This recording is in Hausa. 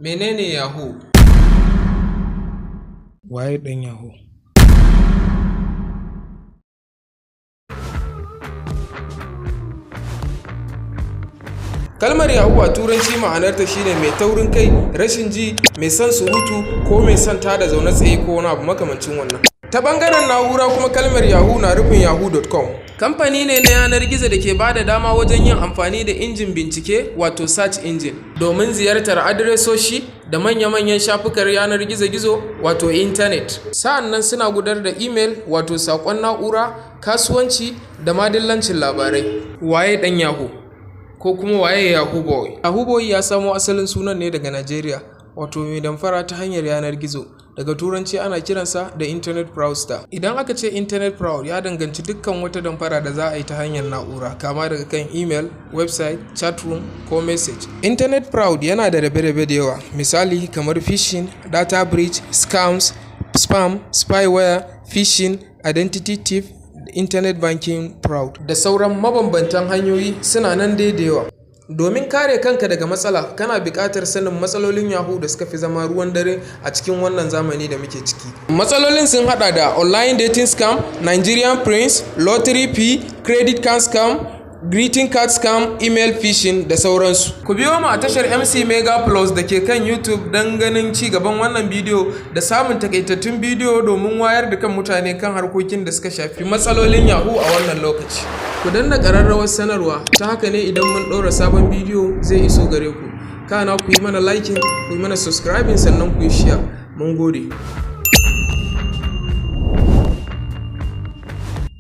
Menene Yahoo? Waye ɗan Yahoo? Kalmar Yahoo a turanci ma'anarta shine mai taurin kai, rashin ji, mai son surutu ko mai son tada zaune tsaye ko wani abu makamancin wannan. Ta bangaren na'ura kuma kalmar Yahoo na nufin yahoo.com. Kamfani ne na yanar gizo da ke bada dama wajen yin amfani da injin bincike wato search engine domin ziyartar adiresoshi da manya-manyan shafukan yanar gizo-gizo wato intanet. Sa'annan suna gudanar da email wato saƙon na'ura, kasuwanci da madillancin labarai. Waye ɗan Yahoo? Ko kuma waye Yahooboy? Yahooboy ya samo asalin sunan ne daga Najeriya, wato mai damfara ta hanyar yanar gizo. Daga turanci ana kiransa da internet fraudster. Idan aka ce internet fraud ya danganci dukkan wata damfara da za a yi ta hanyar na'ura, kama daga kan email, website, chatroom ko message. Internet fraud yana da rabe-rabe da yawa, misali kamar phishing, data breach, scams, spam, spyware, phishing, identity thief, internet banking fraud da sauran mabambantan hanyoyi suna nan dai da yawa. Domin kare kanka daga matsala, kana buƙatar sanin matsalolin Yahoo da suka fi zama ruwan dare a cikin wannan zamani da muke ciki. Matsalolin sun hada da online dating scam, Nigerian prince, lottery fee, credit card scam, greeting card scam, email phishing da sauransu. Ku biyo mu a tashar MC Mega Plus da ke kan YouTube don ganin ci gaban wannan bidiyo da samun takaitattun bidiyo domin wayar da kan mutane kan harkokin da suka shafi matsalolin Yahoo a wannan lokaci. Ku danna ƙararrawar sanarwa, ta haka ne idan mun ɗora sabon bidiyo zai iso gare ku. Kana ku yi mana liking, ku yi mana subscribing sannan ku yi share. Mun gode.